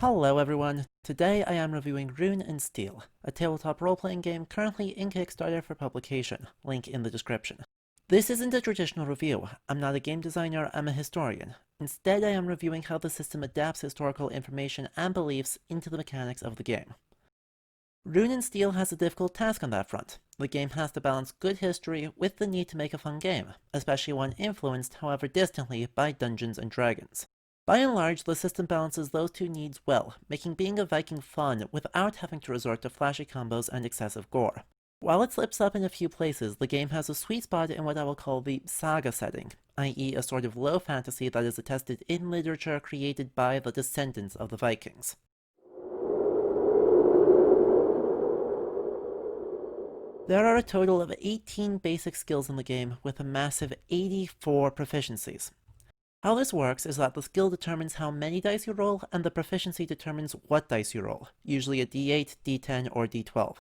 Hello everyone, today I am reviewing Rune and Steel, a tabletop role-playing game currently in Kickstarter for publication, link in the description. This isn't a traditional review, I'm not a game designer, I'm a historian. Instead I am reviewing how the system adapts historical information and beliefs into the mechanics of the game. Rune and Steel has a difficult task on that front. The game has to balance good history with the need to make a fun game, especially one influenced, however distantly, by Dungeons and Dragons. By and large, the system balances those two needs well, making being a Viking fun without having to resort to flashy combos and excessive gore. While it slips up in a few places, the game has a sweet spot in what I will call the saga setting, i.e. a sort of low fantasy that is attested in literature created by the descendants of the Vikings. There are a total of 18 basic skills in the game, with a massive 84 proficiencies. How this works is that the skill determines how many dice you roll, and the proficiency determines what dice you roll, usually a d8, d10, or d12.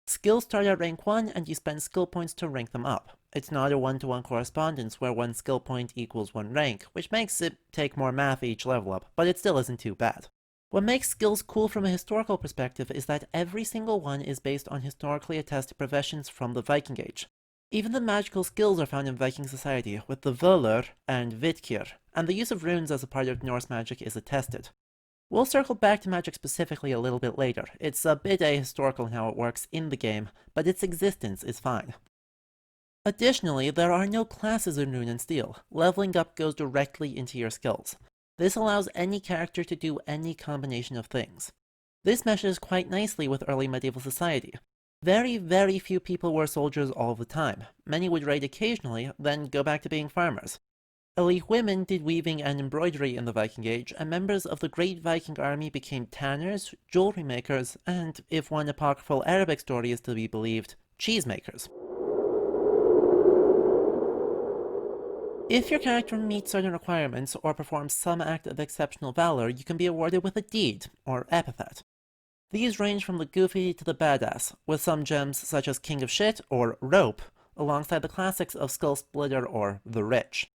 Skills start at rank 1, and you spend skill points to rank them up. It's not a one-to-one correspondence where one skill point equals one rank, which makes it take more math each level up, but it still isn't too bad. What makes skills cool from a historical perspective is that every single one is based on historically attested professions from the Viking Age. Even the magical skills are found in Viking society, with the Völlr and Vidkir, and the use of runes as a part of Norse magic is attested. We'll circle back to magic specifically a little bit later. It's a bit ahistorical in how it works in the game, but its existence is fine. Additionally, there are no classes in Rune and Steel. Leveling up goes directly into your skills. This allows any character to do any combination of things. This meshes quite nicely with early medieval society. Very few people were soldiers all the time. Many would raid occasionally, then go back to being farmers. Elite women did weaving and embroidery in the Viking Age, and members of the Great Viking Army became tanners, jewelry makers, and, if one apocryphal Arabic story is to be believed, cheesemakers. If your character meets certain requirements or performs some act of exceptional valor, you can be awarded with a deed, or epithet. These range from the goofy to the badass, with some gems such as King of Shit or Rope, alongside the classics of Skull Splitter or The Rich.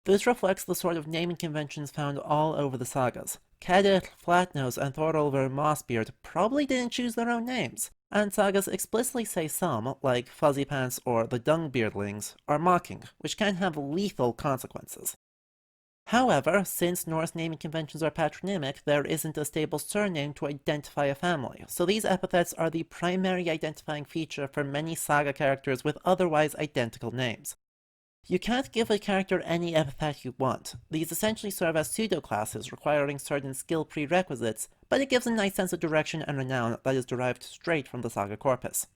This reflects the sort of naming conventions found all over the sagas. Kedill, Flatnose, and Thorolfr Mossbeard probably didn't choose their own names, and sagas explicitly say some, like Fuzzy Pants or the Dungbeardlings, are mocking, which can have lethal consequences. However, since Norse naming conventions are patronymic, there isn't a stable surname to identify a family, so these epithets are the primary identifying feature for many saga characters with otherwise identical names. You can't give a character any epithet you want. These essentially serve as pseudo-classes requiring certain skill prerequisites, but it gives a nice sense of direction and renown that is derived straight from the saga corpus.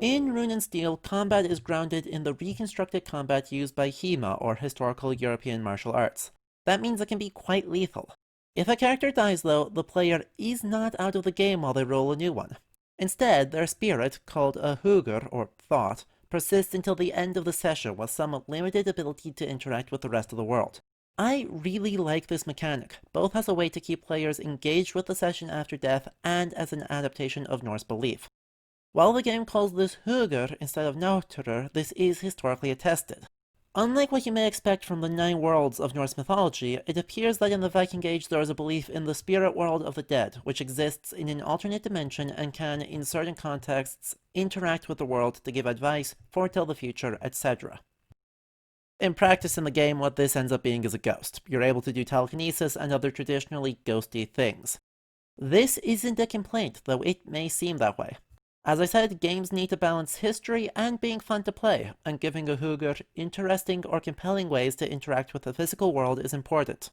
In Rune and Steel, combat is grounded in the reconstructed combat used by HEMA, or Historical European Martial Arts. That means it can be quite lethal. If a character dies though, the player is not out of the game while they roll a new one. Instead, their spirit, called a hugur, or thought, persists until the end of the session with some limited ability to interact with the rest of the world. I really like this mechanic, both as a way to keep players engaged with the session after death and as an adaptation of Norse belief. While the game calls this hugur instead of náttúra, this is historically attested. Unlike what you may expect from the 9 worlds of Norse mythology, it appears that in the Viking Age there is a belief in the spirit world of the dead, which exists in an alternate dimension and can, in certain contexts, interact with the world to give advice, foretell the future, etc. In practice in the game, what this ends up being is a ghost. You're able to do telekinesis and other traditionally ghosty things. This isn't a complaint, though it may seem that way. As I said, games need to balance history and being fun to play, and giving a hugur interesting or compelling ways to interact with the physical world is important.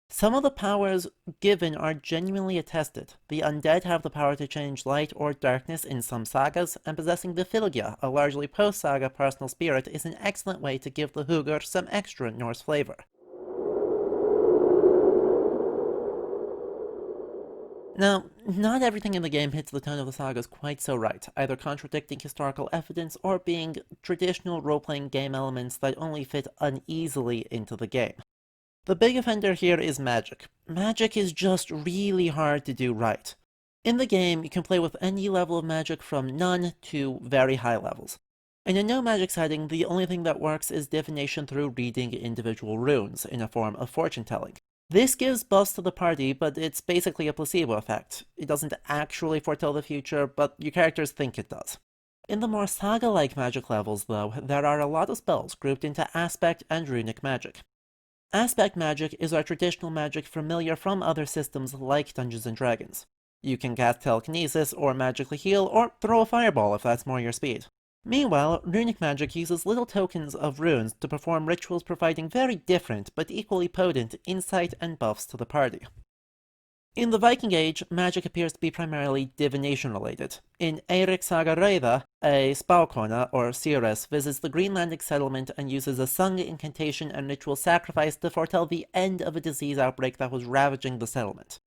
Some of the powers given are genuinely attested. The undead have the power to change light or darkness in some sagas, and possessing the fylgja, a largely post-saga personal spirit, is an excellent way to give the hugur some extra Norse flavor. Now, not everything in the game hits the tone of the sagas quite so right, either contradicting historical evidence or being traditional role-playing game elements that only fit uneasily into the game. The big offender here is magic. Magic is just really hard to do right. In the game, you can play with any level of magic from none to very high levels. In a no-magic setting, the only thing that works is divination through reading individual runes in a form of fortune-telling. This gives buffs to the party, but it's basically a placebo effect. It doesn't actually foretell the future, but your characters think it does. In the more saga-like magic levels, though, there are a lot of spells grouped into aspect and runic magic. Aspect magic is our traditional magic familiar from other systems like Dungeons & Dragons. You can cast telekinesis, or magically heal, or throw a fireball if that's more your speed. Meanwhile, runic magic uses little tokens of runes to perform rituals providing very different but equally potent insight and buffs to the party. In the Viking Age, magic appears to be primarily divination related. In Eirik Saga Reyða, a spákona or seeress visits the Greenlandic settlement and uses a sung incantation and ritual sacrifice to foretell the end of a disease outbreak that was ravaging the settlement.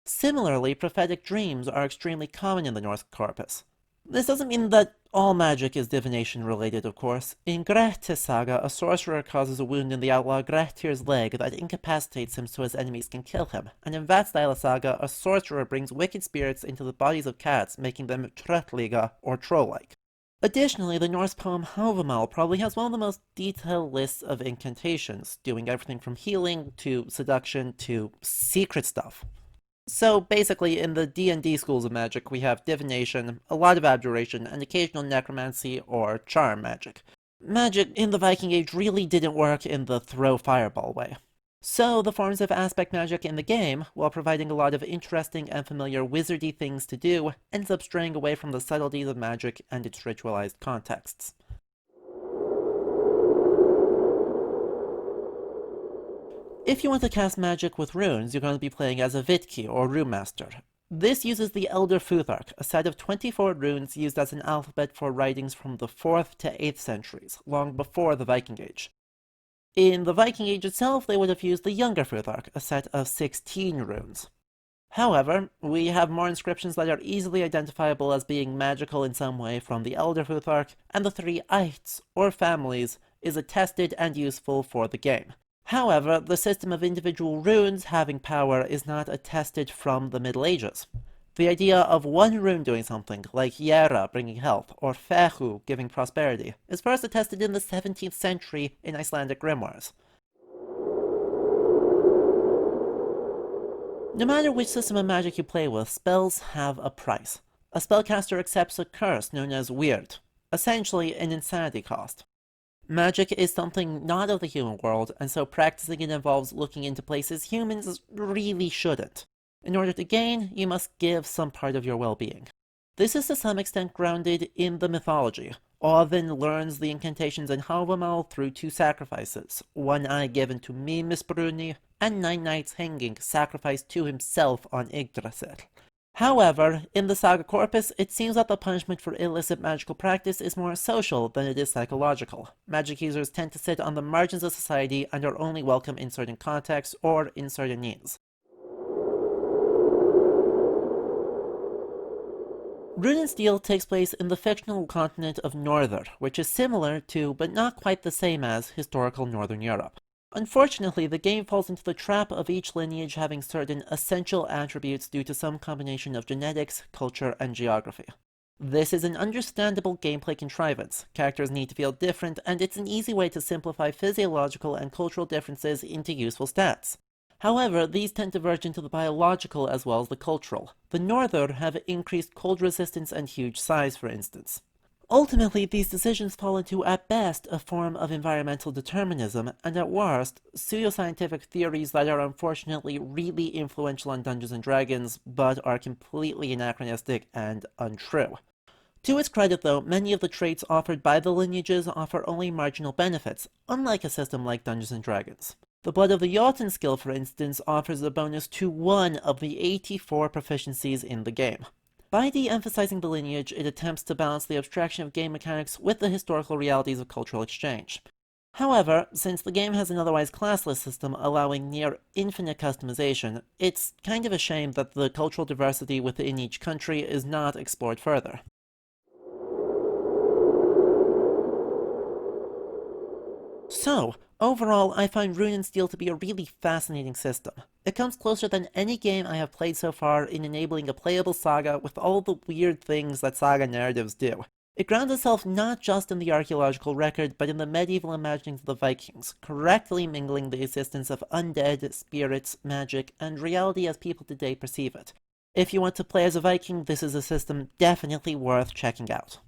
Similarly, prophetic dreams are extremely common in the Norse corpus. This doesn't mean that all magic is divination related, of course. In Grettir's saga, a sorcerer causes a wound in the outlaw Grettir's leg that incapacitates him so his enemies can kill him, and in Vatnsdæla saga, a sorcerer brings wicked spirits into the bodies of cats, making them tröttliga or troll-like. Additionally, the Norse poem Hávamál probably has one of the most detailed lists of incantations, doing everything from healing to seduction to secret stuff. So basically, in the D&D schools of magic, we have divination, a lot of abjuration, and occasional necromancy or charm magic. Magic in the Viking Age really didn't work in the throw fireball way. So the forms of aspect magic in the game, while providing a lot of interesting and familiar wizardy things to do, ends up straying away from the subtleties of magic and its ritualized contexts. If you want to cast magic with runes, you're going to be playing as a Vitki or Rune Master. This uses the Elder Futhark, a set of 24 runes used as an alphabet for writings from the 4th to 8th centuries, long before the Viking Age. In the Viking Age itself, they would have used the Younger Futhark, a set of 16 runes. However, we have more inscriptions that are easily identifiable as being magical in some way from the Elder Futhark, and the 3 Ætts, or families, is attested and useful for the game. However, the system of individual runes having power is not attested from the Middle Ages. The idea of one rune doing something, like Jera bringing health, or Fehu giving prosperity, is first attested in the 17th century in Icelandic grimoires. No matter which system of magic you play with, spells have a price. A spellcaster accepts a curse known as Weird, essentially an insanity cost. Magic is something not of the human world, and so practicing it involves looking into places humans really shouldn't. In order to gain, you must give some part of your well-being. This is to some extent grounded in the mythology. Odin learns the incantations in Hávamál through 2 sacrifices, one eye given to Mimisbruni, and 9 nights hanging sacrificed to himself on Yggdrasil. However, in the saga corpus, it seems that the punishment for illicit magical practice is more social than it is psychological. Magic users tend to sit on the margins of society and are only welcome in certain contexts or in certain needs. Rune and Steel takes place in the fictional continent of Norther, which is similar to, but not quite the same as, historical Northern Europe. Unfortunately, the game falls into the trap of each lineage having certain essential attributes due to some combination of genetics, culture, and geography. This is an understandable gameplay contrivance. Characters need to feel different, and it's an easy way to simplify physiological and cultural differences into useful stats. However, these tend to verge into the biological as well as the cultural. The Norther have increased cold resistance and huge size, for instance. Ultimately, these decisions fall into, at best, a form of environmental determinism, and at worst, pseudoscientific theories that are unfortunately really influential on Dungeons & Dragons, but are completely anachronistic and untrue. To its credit, though, many of the traits offered by the lineages offer only marginal benefits, unlike a system like Dungeons & Dragons. The Blood of the Jotun skill, for instance, offers a bonus to 1 of the 84 proficiencies in the game. By de-emphasizing the lineage, it attempts to balance the abstraction of game mechanics with the historical realities of cultural exchange. However, since the game has an otherwise classless system allowing near infinite customization, it's kind of a shame that the cultural diversity within each country is not explored further. So, overall, I find Rune and Steel to be a really fascinating system. It comes closer than any game I have played so far in enabling a playable saga with all the weird things that saga narratives do. It grounds itself not just in the archaeological record, but in the medieval imaginings of the Vikings, correctly mingling the existence of undead, spirits, magic, and reality as people today perceive it. If you want to play as a Viking, this is a system definitely worth checking out.